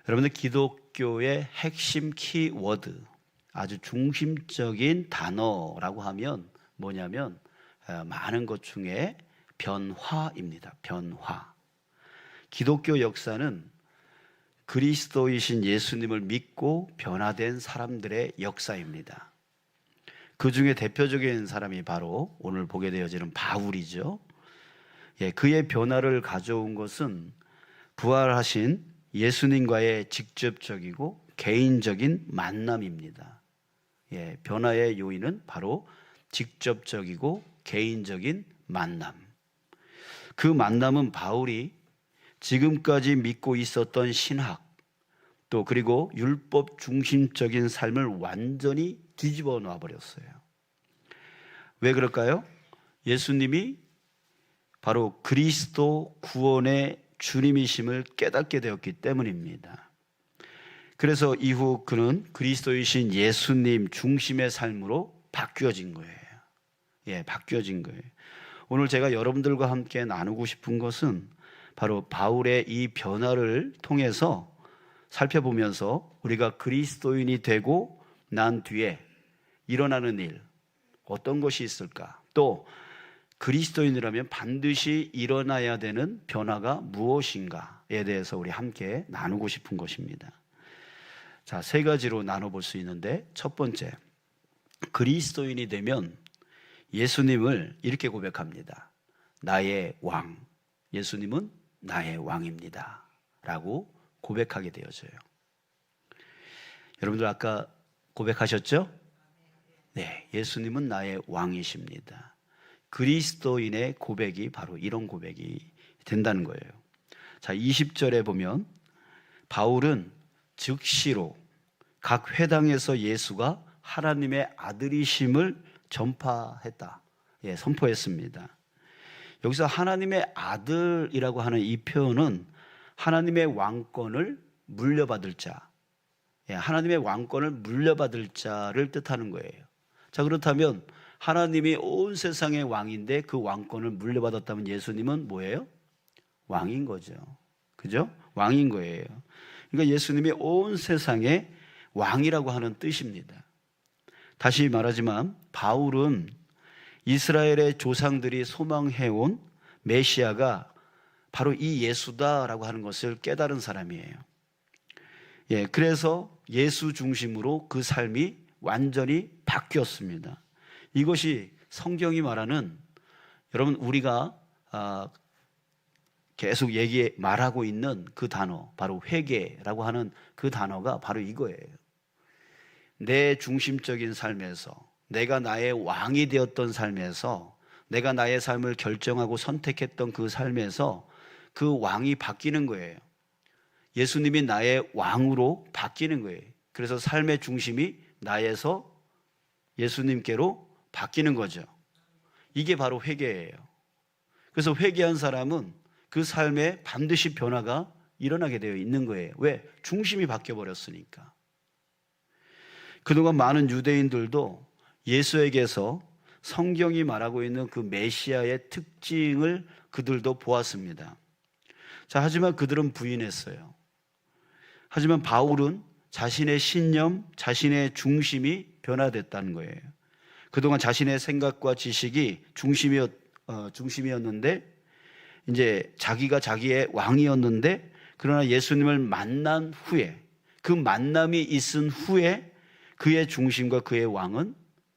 여러분들 기독교의 핵심 키워드, 아주 중심적인 단어라고 하면 뭐냐면 많은 것 중에 변화입니다. 변화. 기독교 역사는 그리스도이신 예수님을 믿고 변화된 사람들의 역사입니다. 그 중에 대표적인 사람이 바로 오늘 보게 되어지는 바울이죠. 그의 변화를 가져온 것은 부활하신 예수님과의 직접적이고 개인적인 만남입니다. 변화의 요인은 바로 직접적이고 개인적인 만남. 그 만남은 바울이 지금까지 믿고 있었던 신학, 또 그리고 율법 중심적인 삶을 완전히 뒤집어 놔버렸어요. 왜 그럴까요? 예수님이 바로 그리스도 구원의 주님이심을 깨닫게 되었기 때문입니다. 그래서 이후 그는 그리스도이신 예수님 중심의 삶으로 바뀌어진 거예요. 바뀌어진 거예요. 오늘 제가 여러분들과 함께 나누고 싶은 것은 바로 바울의 이 변화를 통해서 살펴보면서 우리가 그리스도인이 되고 난 뒤에 일어나는 일, 어떤 것이 있을까? 또 그리스도인이라면 반드시 일어나야 되는 변화가 무엇인가에 대해서 우리 함께 나누고 싶은 것입니다. 자, 세 가지로 나눠볼 수 있는데, 첫 번째, 그리스도인이 되면 예수님을 이렇게 고백합니다. 나의 왕, 예수님은 나의 왕입니다 라고 고백하게 되어져요. 여러분들 아까 고백하셨죠? 네, 예수님은 나의 왕이십니다. 그리스도인의 고백이 바로 이런 고백이 된다는 거예요. 자, 20절에 보면 바울은 즉시로 각 회당에서 예수가 하나님의 아들이심을 전파했다. 선포했습니다. 여기서 하나님의 아들이라고 하는 이 표현은 하나님의 왕권을 물려받을 자, 하나님의 왕권을 물려받을 자를 뜻하는 거예요. 자, 그렇다면 하나님이 온 세상의 왕인데 그 왕권을 물려받았다면 예수님은 뭐예요? 왕인 거죠. 그죠? 왕인 거예요. 그러니까 예수님이 온 세상의 왕이라고 하는 뜻입니다. 다시 말하지만 바울은 이스라엘의 조상들이 소망해온 메시아가 바로 이 예수다라고 하는 것을 깨달은 사람이에요. 그래서 예수 중심으로 그 삶이 완전히 바뀌었습니다. 이것이 성경이 말하는, 여러분 우리가 계속 말하고 있는 그 단어, 바로 회개라고 하는 그 단어가 바로 이거예요. 내 중심적인 삶에서, 내가 나의 왕이 되었던 삶에서, 내가 나의 삶을 결정하고 선택했던 그 삶에서 그 왕이 바뀌는 거예요. 예수님이 나의 왕으로 바뀌는 거예요. 그래서 삶의 중심이 나에서 예수님께로 바뀌는 거죠. 이게 바로 회개예요. 그래서 회개한 사람은 그 삶에 반드시 변화가 일어나게 되어 있는 거예요. 왜? 중심이 바뀌어버렸으니까. 그동안 많은 유대인들도 예수에게서 성경이 말하고 있는 그 메시아의 특징을 그들도 보았습니다. 자, 하지만 그들은 부인했어요. 하지만 바울은 자신의 신념, 자신의 중심이 변화됐다는 거예요. 그동안 자신의 생각과 지식이 중심이었는데, 이제 자기가 자기의 왕이었는데, 그러나 예수님을 만난 후에, 그 만남이 있은 후에 그의 중심과 그의 왕은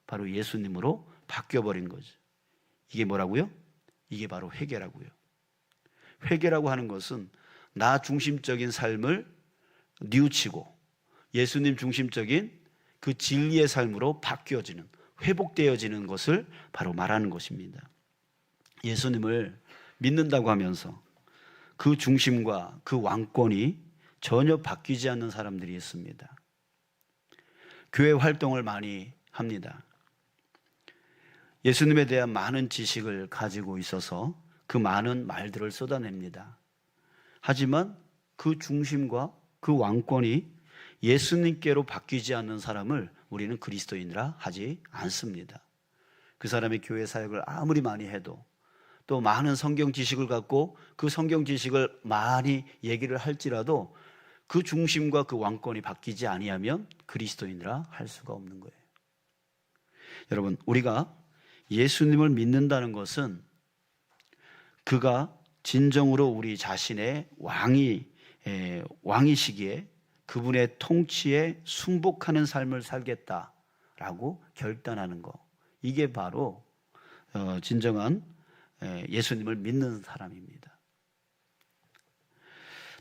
바로 예수님으로 바뀌어버린 거죠. 이게 뭐라고요? 이게 바로 회개라고요. 회개라고 하는 것은 나 중심적인 삶을 뉘우치고 예수님 중심적인 그 진리의 삶으로 바뀌어지는, 회복되어지는 것을 바로 말하는 것입니다. 예수님을 믿는다고 하면서 그 중심과 그 왕권이 전혀 바뀌지 않는 사람들이 있습니다. 교회 활동을 많이 합니다. 예수님에 대한 많은 지식을 가지고 있어서 그 많은 말들을 쏟아냅니다. 하지만 그 중심과 그 왕권이 예수님께로 바뀌지 않는 사람을 우리는 그리스도인이라 하지 않습니다. 그 사람의 교회 사역을 아무리 많이 해도, 또 많은 성경 지식을 갖고 그 성경 지식을 많이 얘기를 할지라도 그 중심과 그 왕권이 바뀌지 아니하면 그리스도인이라 할 수가 없는 거예요. 여러분, 우리가 예수님을 믿는다는 것은 그가 진정으로 우리 자신의 왕이시기에 그분의 통치에 순복하는 삶을 살겠다라고 결단하는 것, 이게 바로 진정한 예수님을 믿는 사람입니다.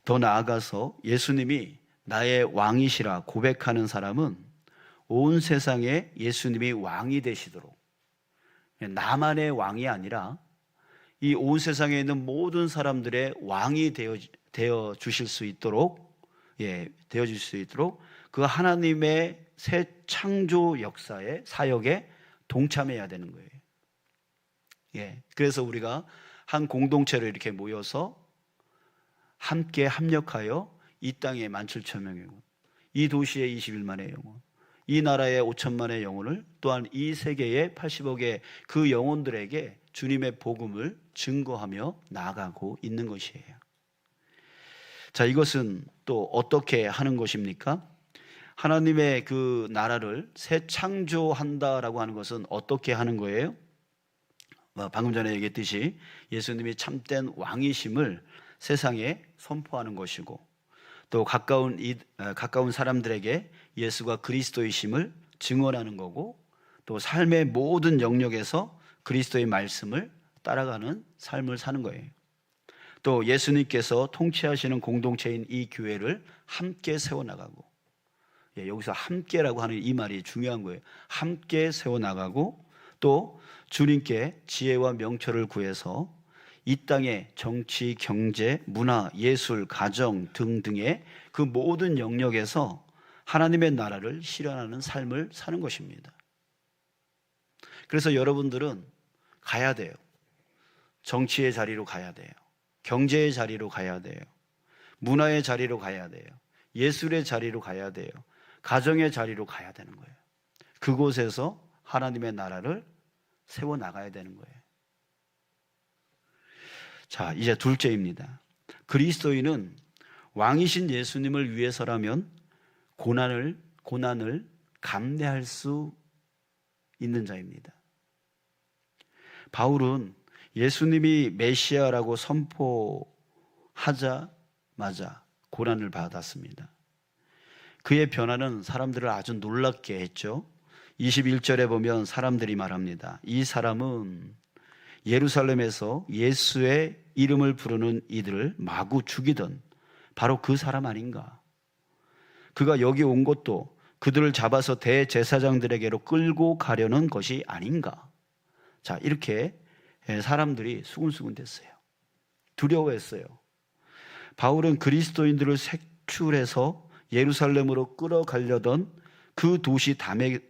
더 나아가서 예수님이 나의 왕이시라 고백하는 사람은 온 세상에 예수님이 왕이 되시도록, 나만의 왕이 아니라 이 온 세상에 있는 모든 사람들의 왕이 되어 주실 수 있도록, 되어 주실 수 있도록 그 하나님의 새 창조 역사의 사역에 동참해야 되는 거예요. 그래서 우리가 한 공동체로 이렇게 모여서 함께 합력하여 이 땅에 17,000명의 영혼, 이 도시에 21만의 영혼, 이 나라에 5천만의 영혼을, 또한 이 세계에 80억의 그 영혼들에게 주님의 복음을 증거하며 나아가고 있는 것이에요. 자, 이것은 또 어떻게 하는 것입니까? 하나님의 그 나라를 새 창조한다라고 하는 것은 어떻게 하는 거예요? 방금 전에 얘기했듯이 예수님이 참된 왕이심을 세상에 선포하는 것이고, 또 가까운 사람들에게 예수가 그리스도이심을 증언하는 거고, 또 삶의 모든 영역에서 그리스도의 말씀을 따라가는 삶을 사는 거예요. 또 예수님께서 통치하시는 공동체인 이 교회를 함께 세워나가고, 여기서 함께라고 하는 이 말이 중요한 거예요. 함께 세워나가고, 또 주님께 지혜와 명철을 구해서 이 땅의 정치, 경제, 문화, 예술, 가정 등등의 그 모든 영역에서 하나님의 나라를 실현하는 삶을 사는 것입니다. 그래서 여러분들은 가야 돼요. 정치의 자리로 가야 돼요. 경제의 자리로 가야 돼요. 문화의 자리로 가야 돼요. 예술의 자리로 가야 돼요. 가정의 자리로 가야 되는 거예요. 그곳에서 하나님의 나라를 세워나가야 되는 거예요. 자, 이제 둘째입니다. 그리스도인은 왕이신 예수님을 위해서라면 고난을 감내할 수 있는 자입니다. 바울은 예수님이 메시아라고 선포하자마자 고난을 받았습니다. 그의 변화는 사람들을 아주 놀랍게 했죠. 21절에 보면 사람들이 말합니다. 이 사람은 예루살렘에서 예수의 이름을 부르는 이들을 마구 죽이던 바로 그 사람 아닌가? 그가 여기 온 것도 그들을 잡아서 대제사장들에게로 끌고 가려는 것이 아닌가? 자, 이렇게 사람들이 수군수군 됐어요. 두려워했어요. 바울은 그리스도인들을 색출해서 예루살렘으로 끌어가려던 그 도시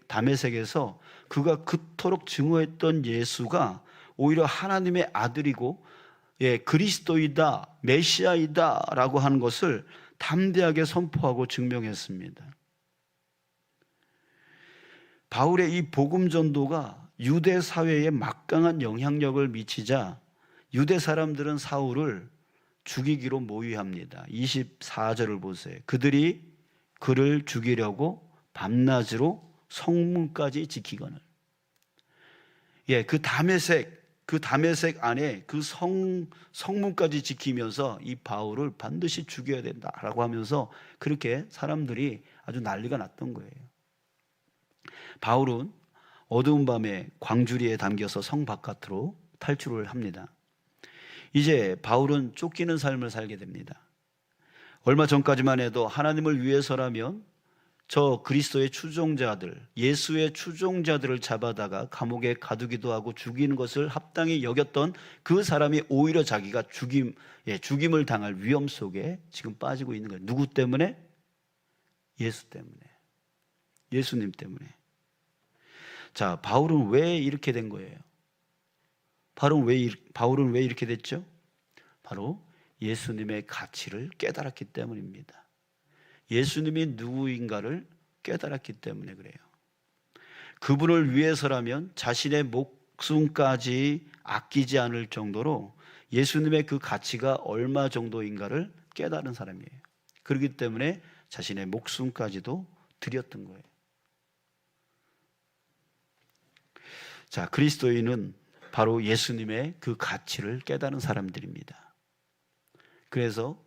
다메섹에서 그가 그토록 증오했던 예수가 오히려 하나님의 아들이고 그리스도이다, 메시아이다 라고 하는 것을 담대하게 선포하고 증명했습니다. 바울의 이 복음 전도가 유대 사회에 막강한 영향력을 미치자 유대 사람들은 사울을 죽이기로 모의합니다. 24절을 보세요. 그들이 그를 죽이려고 밤낮으로 성문까지 지키거늘. 그 다메섹 안에 그 성문까지 지키면서 이 바울을 반드시 죽여야 된다라고 하면서 그렇게 사람들이 아주 난리가 났던 거예요. 바울은 어두운 밤에 광주리에 담겨서 성 바깥으로 탈출을 합니다. 이제 바울은 쫓기는 삶을 살게 됩니다. 얼마 전까지만 해도 하나님을 위해서라면 저 그리스도의 추종자들, 예수의 추종자들을 잡아다가 감옥에 가두기도 하고 죽이는 것을 합당히 여겼던 그 사람이 오히려 자기가 죽임을 당할 위험 속에 지금 빠지고 있는 거예요. 누구 때문에? 예수 때문에. 예수님 때문에. 자, 바울은 왜 이렇게 된 거예요? 바울은 왜 이렇게 됐죠? 바로 예수님의 가치를 깨달았기 때문입니다. 예수님이 누구인가를 깨달았기 때문에 그래요. 그분을 위해서라면 자신의 목숨까지 아끼지 않을 정도로 예수님의 그 가치가 얼마 정도인가를 깨달은 사람이에요. 그렇기 때문에 자신의 목숨까지도 드렸던 거예요. 자, 그리스도인은 바로 예수님의 그 가치를 깨달은 사람들입니다. 그래서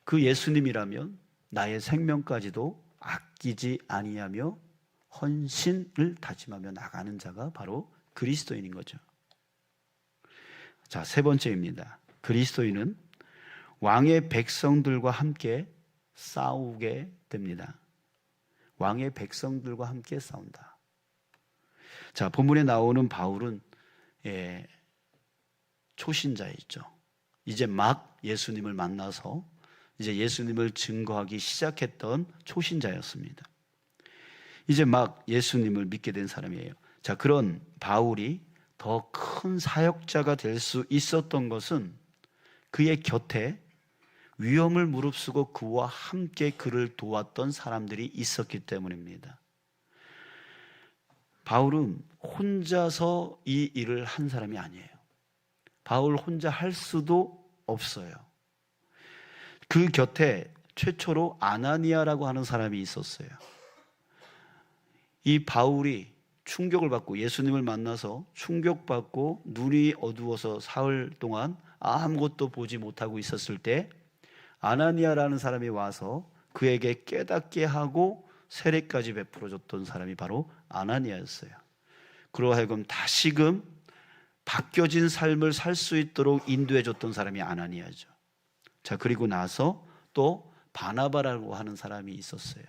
그 예수님이라면 나의 생명까지도 아끼지 아니하며 헌신을 다짐하며 나가는 자가 바로 그리스도인인 거죠. 자, 세 번째입니다. 그리스도인은 왕의 백성들과 함께 싸우게 됩니다. 왕의 백성들과 함께 싸운다. 자, 본문에 나오는 바울은 초신자였죠. 이제 막 예수님을 만나서 이제 예수님을 증거하기 시작했던 초신자였습니다. 이제 막 예수님을 믿게 된 사람이에요. 자, 그런 바울이 더 큰 사역자가 될 수 있었던 것은 그의 곁에 위험을 무릅쓰고 그와 함께 그를 도왔던 사람들이 있었기 때문입니다. 바울은 혼자서 이 일을 한 사람이 아니에요. 바울 혼자 할 수도 없어요. 그 곁에 최초로 아나니아라고 하는 사람이 있었어요. 이 바울이 충격을 받고 예수님을 만나서 충격받고 눈이 어두워서 사흘 동안 아무것도 보지 못하고 있었을 때 아나니아라는 사람이 와서 그에게 깨닫게 하고 세례까지 베풀어줬던 사람이 바로 아나니아였어요. 그로 하여금 다시금 바뀌어진 삶을 살 수 있도록 인도해줬던 사람이 아나니아죠. 자, 그리고 나서 또 바나바라고 하는 사람이 있었어요.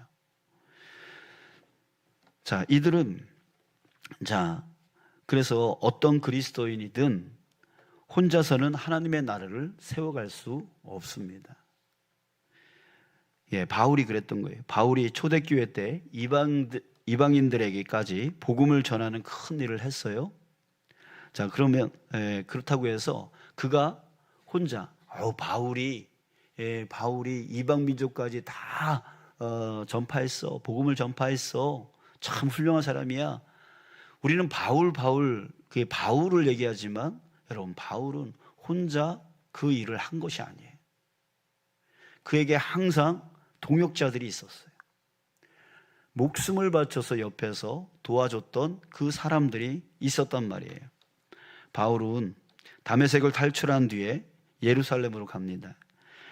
자, 이들은 그래서 어떤 그리스도인이든 혼자서는 하나님의 나라를 세워갈 수 없습니다. 바울이 그랬던 거예요. 바울이 초대교회 때 이방인들에게까지 복음을 전하는 큰 일을 했어요. 자, 그러면 그렇다고 해서 그가 혼자 바울이 이방 민족까지 다 전파했어. 복음을 전파했어. 참 훌륭한 사람이야. 우리는 그게 바울을 얘기하지만 여러분, 바울은 혼자 그 일을 한 것이 아니에요. 그에게 항상 동역자들이 있었어요. 목숨을 바쳐서 옆에서 도와줬던 그 사람들이 있었단 말이에요. 바울은 다메섹을 탈출한 뒤에 예루살렘으로 갑니다.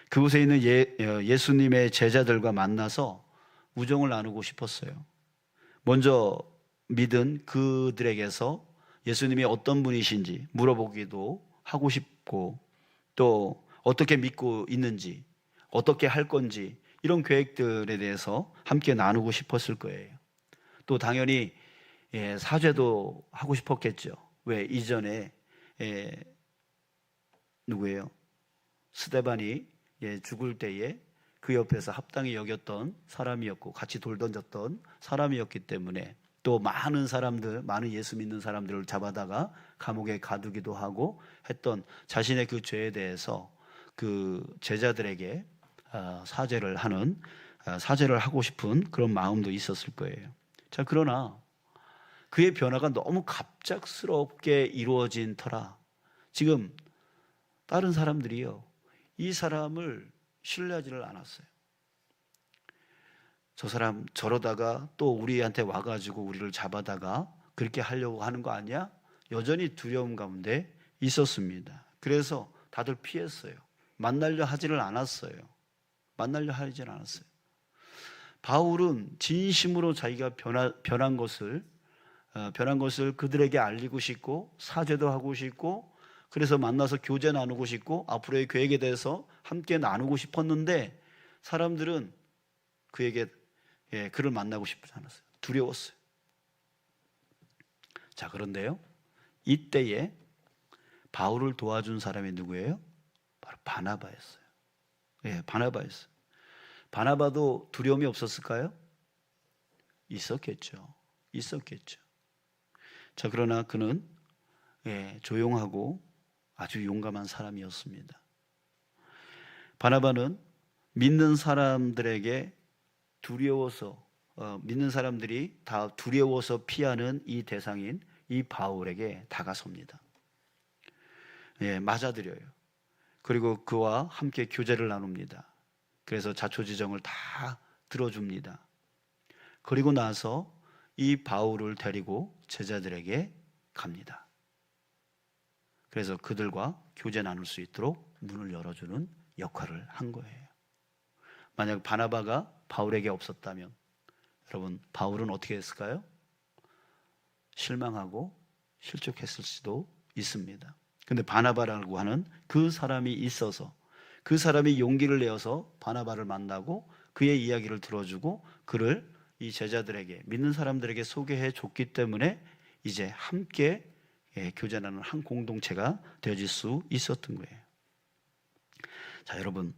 그곳에 있는 예수님의 제자들과 만나서 우정을 나누고 싶었어요. 먼저 믿은 그들에게서 예수님이 어떤 분이신지 물어보기도 하고 싶고, 또 어떻게 믿고 있는지, 어떻게 할 건지 이런 계획들에 대해서 함께 나누고 싶었을 거예요. 또 당연히 사죄도 하고 싶었겠죠. 왜? 이전에 누구예요? 스데반이 죽을 때에 그 옆에서 합당히 여겼던 사람이었고 같이 돌 던졌던 사람이었기 때문에, 또 많은 예수 믿는 사람들을 잡아다가 감옥에 가두기도 하고 했던 자신의 그 죄에 대해서 그 제자들에게 사죄를 하고 싶은 그런 마음도 있었을 거예요. 자, 그러나 그의 변화가 너무 갑작스럽게 이루어진 터라 지금 다른 사람들이요, 이 사람을 신뢰하지를 않았어요. 저 사람 저러다가 또 우리한테 와가지고 우리를 잡아다가 그렇게 하려고 하는 거 아니야? 여전히 두려움 가운데 있었습니다. 그래서 다들 피했어요. 만나려 하지를 않았어요. 바울은 진심으로 자기가 변한 것을 그들에게 알리고 싶고 사죄도 하고 싶고, 그래서 만나서 교제 나누고 싶고 앞으로의 계획에 대해서 함께 나누고 싶었는데 사람들은 그를 만나고 싶지 않았어요. 두려웠어요. 자, 그런데요, 이때에 바울을 도와준 사람이 누구예요? 바로 바나바였어요. 바나바였어요. 바나바도 두려움이 없었을까요? 있었겠죠. 자, 그러나 그는 조용하고 아주 용감한 사람이었습니다. 바나바는 믿는 사람들에게 믿는 사람들이 다 두려워서 피하는 이 대상인 이 바울에게 다가섭니다. 맞아들여요. 그리고 그와 함께 교제를 나눕니다. 그래서 자초지정을 다 들어줍니다. 그리고 나서 이 바울을 데리고 제자들에게 갑니다. 그래서 그들과 교제 나눌 수 있도록 문을 열어주는 역할을 한 거예요. 만약 바나바가 바울에게 없었다면 여러분, 바울은 어떻게 했을까요? 실망하고 실족했을 수도 있습니다. 근데 바나바라고 하는 그 사람이 있어서, 그 사람이 용기를 내어서 바나바를 만나고 그의 이야기를 들어주고 그를 이 제자들에게, 믿는 사람들에게 소개해 줬기 때문에 이제 함께 교제하는 한 공동체가 되어질 수 있었던 거예요. 자, 여러분,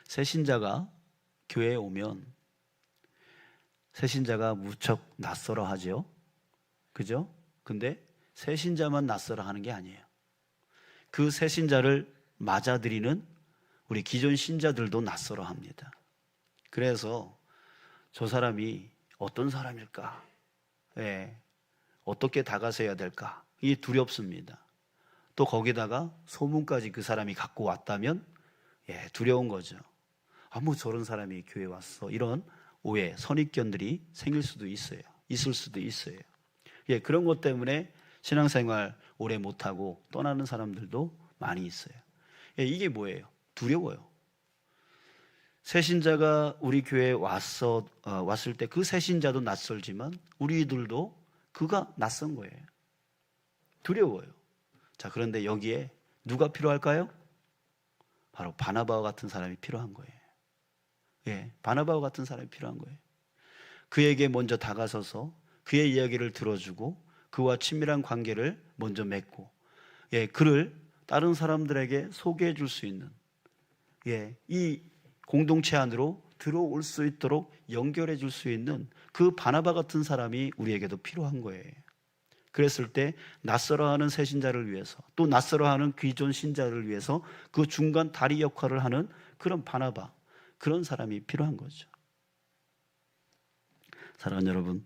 새신자가 교회에 오면 새신자가 무척 낯설어 하죠. 그죠? 근데 새신자만 낯설어 하는 게 아니에요. 그 새신자를 맞아들이는 우리 기존 신자들도 낯설어 합니다. 그래서 저 사람이 어떤 사람일까? 어떻게 다가서야 될까? 이게 두렵습니다. 또 거기다가 소문까지 그 사람이 갖고 왔다면 두려운 거죠. 뭐 저런 사람이 교회에 왔어. 이런 오해, 선입견들이 생길 수도 있어요. 있을 수도 있어요. 그런 것 때문에 신앙생활 오래 못하고 떠나는 사람들도 많이 있어요. 이게 뭐예요? 두려워요. 새신자가 우리 교회에 왔을 때 그 새신자도 낯설지만 우리들도 그가 낯선 거예요. 두려워요. 자, 그런데 여기에 누가 필요할까요? 바로 바나바와 같은 사람이 필요한 거예요. 바나바와 같은 사람이 필요한 거예요. 그에게 먼저 다가서서 그의 이야기를 들어주고 그와 친밀한 관계를 먼저 맺고 그를 다른 사람들에게 소개해 줄 수 있는 이 공동체 안으로 들어올 수 있도록 연결해 줄 수 있는 그 바나바 같은 사람이 우리에게도 필요한 거예요. 그랬을 때 낯설어하는 새신자를 위해서, 또 낯설어하는 기존 신자를 위해서 그 중간 다리 역할을 하는 그런 바나바, 그런 사람이 필요한 거죠. 사랑하는 여러분,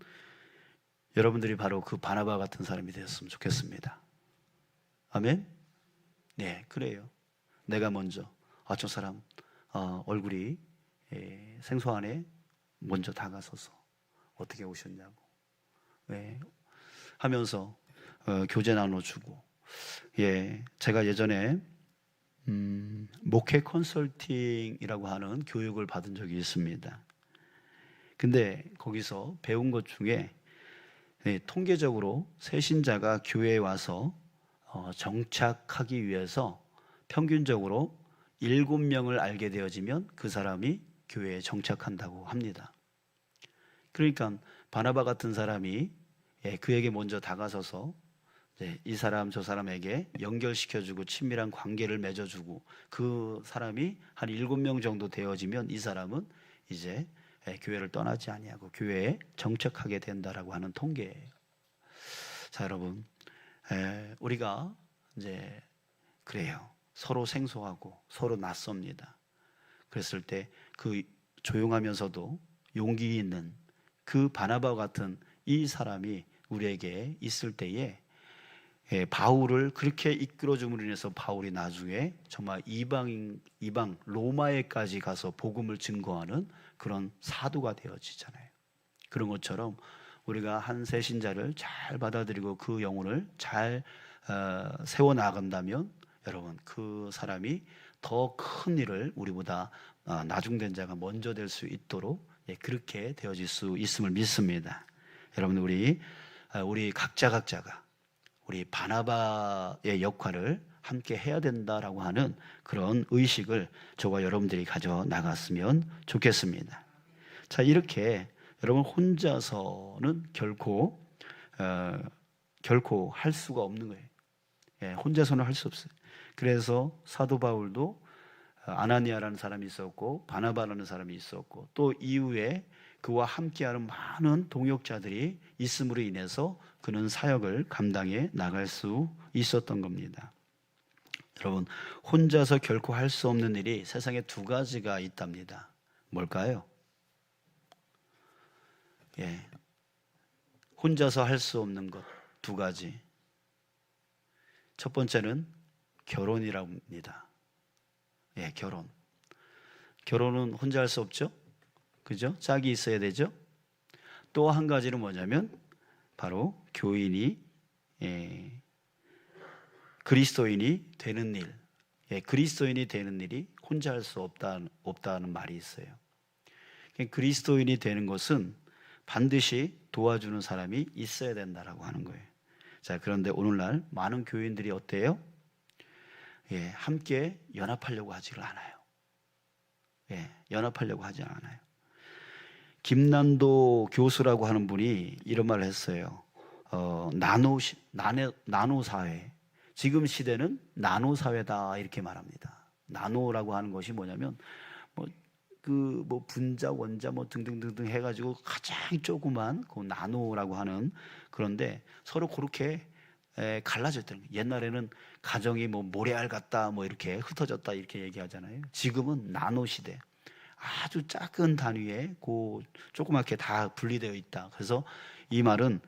여러분들이 바로 그 바나바 같은 사람이 되었으면 좋겠습니다. 아멘? 네, 그래요. 내가 먼저 저 사람 얼굴이 생소하네, 먼저 다가서서 어떻게 오셨냐고 하면서 교제 나눠주고. 제가 예전에 목회 컨설팅이라고 하는 교육을 받은 적이 있습니다. 근데 거기서 배운 것 중에 통계적으로 새신자가 교회에 와서 정착하기 위해서 평균적으로 7명을 알게 되어지면 그 사람이 교회에 정착한다고 합니다. 그러니까 바나바 같은 사람이 그에게 먼저 다가서서 이 사람 저 사람에게 연결시켜주고 친밀한 관계를 맺어주고 그 사람이 한 7명 정도 되어지면 이 사람은 이제 교회를 떠나지 아니하고 교회에 정착하게 된다라고 하는 통계예요. 자, 여러분, 우리가 이제 그래요. 서로 생소하고 서로 낯섭니다. 그랬을 때 그 조용하면서도 용기 있는 그 바나바와 같은 이 사람이 우리에게 있을 때에 바울을 그렇게 이끌어줌으로 인해서 바울이 나중에 정말 이방 로마에까지 가서 복음을 증거하는 그런 사도가 되어지잖아요. 그런 것처럼 우리가 한 새신자를 잘 받아들이고 그 영혼을 잘 세워나간다면 여러분, 그 사람이 더 큰 일을 우리보다 나중된 자가 먼저 될 수 있도록 그렇게 되어질 수 있음을 믿습니다. 여러분, 우리 각자가 우리 바나바의 역할을 함께 해야 된다라고 하는 그런 의식을 저와 여러분들이 가져 나갔으면 좋겠습니다. 자, 이렇게 여러분 혼자서는 결코 할 수가 없는 거예요. 혼자서는 할 수 없어요. 그래서 사도 바울도 아나니아라는 사람이 있었고 바나바라는 사람이 있었고 또 이후에 그와 함께하는 많은 동역자들이 있음으로 인해서 그는 사역을 감당해 나갈 수 있었던 겁니다. 여러분, 혼자서 결코 할 수 없는 일이 세상에 2가지가 있답니다. 뭘까요? 혼자서 할 수 없는 것 2가지. 첫 번째는 결혼이라고 합니다. 결혼. 결혼은 혼자 할 수 없죠. 그죠? 짝이 있어야 되죠. 또 한 가지는 뭐냐면 바로 교인이 그리스도인이 되는 일, 그리스도인이 되는 일이 혼자 할 수 없다는 말이 있어요. 그리스도인이 되는 것은 반드시 도와주는 사람이 있어야 된다라고 하는 거예요. 자, 그런데 오늘날 많은 교인들이 어때요? 함께 연합하려고 하지를 않아요. 연합하려고 하지 않아요. 김난도 교수라고 하는 분이 이런 말을 했어요. 나노 사회. 지금 시대는 나노 사회다 이렇게 말합니다. 나노라고 하는 것이 뭐냐면 분자, 원자 등등등등 해가지고 가장 조그만 그 나노라고 하는, 그런데 서로 그렇게 갈라졌다는 거예요. 옛날에는 가정이 모래알 같다 이렇게 흩어졌다 이렇게 얘기하잖아요. 지금은 나노 시대. 아주 작은 단위에 조그맣게 다 분리되어 있다. 그래서 이 말은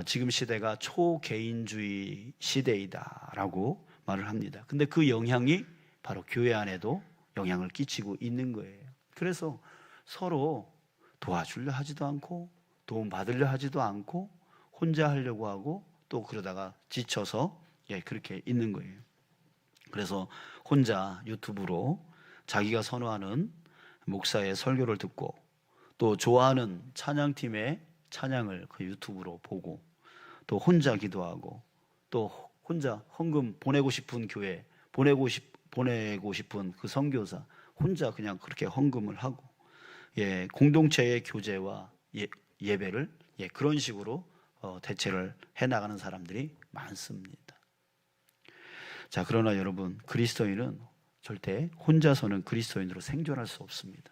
지금 시대가 초개인주의 시대이다라고 말을 합니다. 근데 그 영향이 바로 교회 안에도 영향을 끼치고 있는 거예요. 그래서 서로 도와주려 하지도 않고 도움 받으려 하지도 않고 혼자 하려고 하고 또 그러다가 지쳐서 그렇게 있는 거예요. 그래서 혼자 유튜브로 자기가 선호하는 목사의 설교를 듣고 또 좋아하는 찬양팀의 찬양을 그 유튜브로 보고 또 혼자 기도하고 또 혼자 헌금 보내고 싶은 교회 보내고 싶은 그 선교사 혼자 그냥 그렇게 헌금을 하고 공동체의 교제와 예배를 그런 식으로 대체를 해나가는 사람들이 많습니다. 자, 그러나 여러분, 그리스도인은 절대 혼자서는 그리스도인으로 생존할 수 없습니다.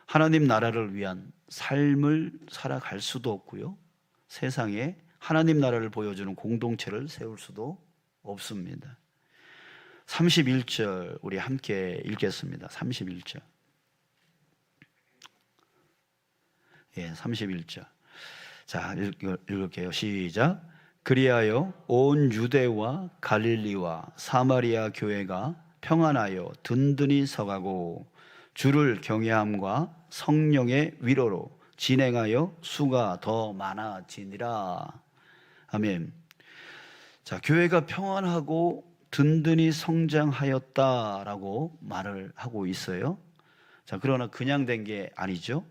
하나님 나라를 위한 삶을 살아갈 수도 없고요, 세상에 하나님 나라를 보여주는 공동체를 세울 수도 없습니다. 31절 우리 함께 읽겠습니다. 31절. 31절. 자, 읽을게요. 시작. 그리하여 온 유대와 갈릴리와 사마리아 교회가 평안하여 든든히 서가고 주를 경외함과 성령의 위로로 진행하여 수가 더 많아지니라. 아멘. 자, 교회가 평안하고 든든히 성장하였다라고 말을 하고 있어요. 자, 그러나 그냥 된 게 아니죠.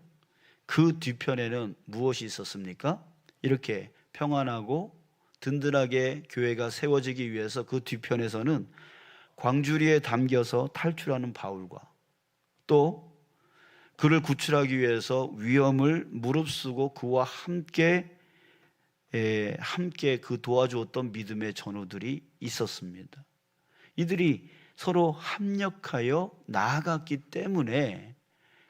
그 뒤편에는 무엇이 있었습니까? 이렇게 평안하고 든든하게 교회가 세워지기 위해서 그 뒤편에서는 광주리에 담겨서 탈출하는 바울과 또 그를 구출하기 위해서 위험을 무릅쓰고 그와 함께 그 도와주었던 믿음의 전우들이 있었습니다. 이들이 서로 합력하여 나아갔기 때문에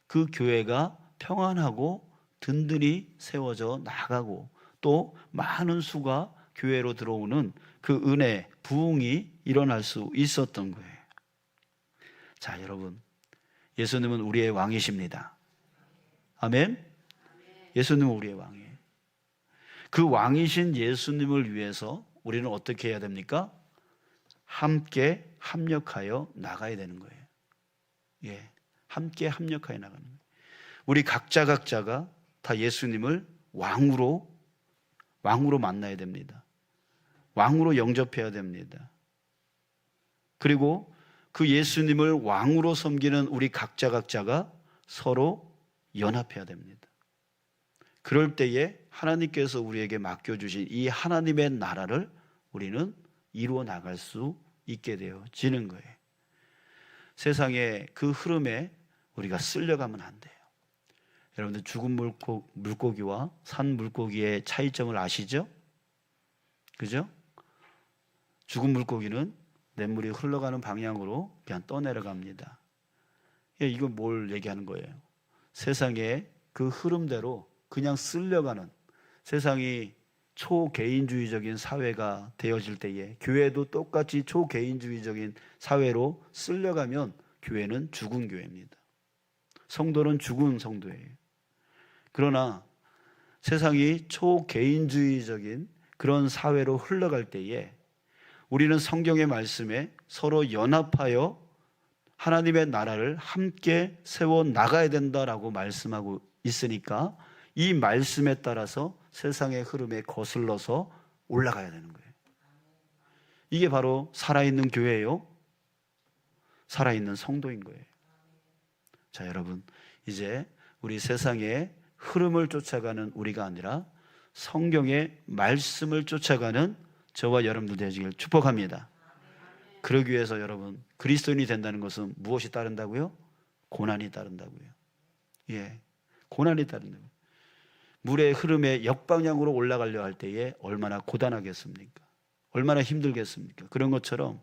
그 교회가 평안하고 든든히 세워져 나가고 또 많은 수가 교회로 들어오는 그 은혜, 부흥이 일어날 수 있었던 거예요. 자, 여러분, 예수님은 우리의 왕이십니다. 아멘? 예수님은 우리의 왕이에요. 그 왕이신 예수님을 위해서 우리는 어떻게 해야 됩니까? 함께 합력하여 나가야 되는 거예요. 함께 합력하여 나가는 거예요. 우리 각자가 다 예수님을 왕으로 만나야 됩니다. 왕으로 영접해야 됩니다. 그리고 그 예수님을 왕으로 섬기는 우리 각자가 서로 연합해야 됩니다. 그럴 때에 하나님께서 우리에게 맡겨주신 이 하나님의 나라를 우리는 이루어 나갈 수 있게 되어지는 거예요. 세상의 그 흐름에 우리가 쓸려가면 안 돼요. 여러분들 죽은 물고기와 산 물고기의 차이점을 아시죠? 그죠? 죽은 물고기는 냇물이 흘러가는 방향으로 그냥 떠내려갑니다. 이건 뭘 얘기하는 거예요? 세상의 그 흐름대로 그냥 쓸려가는, 세상이 초개인주의적인 사회가 되어질 때에 교회도 똑같이 초개인주의적인 사회로 쓸려가면 교회는 죽은 교회입니다. 성도는 죽은 성도예요. 그러나 세상이 초개인주의적인 그런 사회로 흘러갈 때에 우리는 성경의 말씀에 서로 연합하여 하나님의 나라를 함께 세워 나가야 된다라고 말씀하고 있으니까 이 말씀에 따라서 세상의 흐름에 거슬러서 올라가야 되는 거예요. 이게 바로 살아있는 교회예요. 살아있는 성도인 거예요. 자, 여러분, 이제 우리 세상의 흐름을 쫓아가는 우리가 아니라 성경의 말씀을 쫓아가는 저와 여러분들 되시길 축복합니다. 그러기 위해서 여러분, 그리스도인이 된다는 것은 무엇이 따른다고요? 고난이 따른다고요. 예, 고난이 따른다고요. 물의 흐름에 역방향으로 올라가려 할 때에 얼마나 고단하겠습니까? 얼마나 힘들겠습니까? 그런 것처럼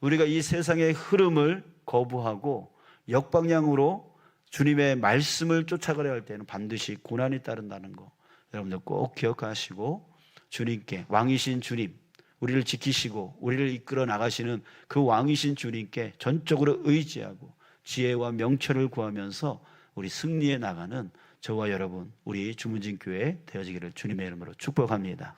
우리가 이 세상의 흐름을 거부하고 역방향으로 주님의 말씀을 쫓아가려 할 때는 반드시 고난이 따른다는 거 여러분들 꼭 기억하시고, 주님께, 왕이신 주님, 우리를 지키시고 우리를 이끌어 나가시는 그 왕이신 주님께 전적으로 의지하고 지혜와 명철을 구하면서 우리 승리해 나가는 저와 여러분, 우리 주문진 교회 되어지기를 주님의 이름으로 축복합니다.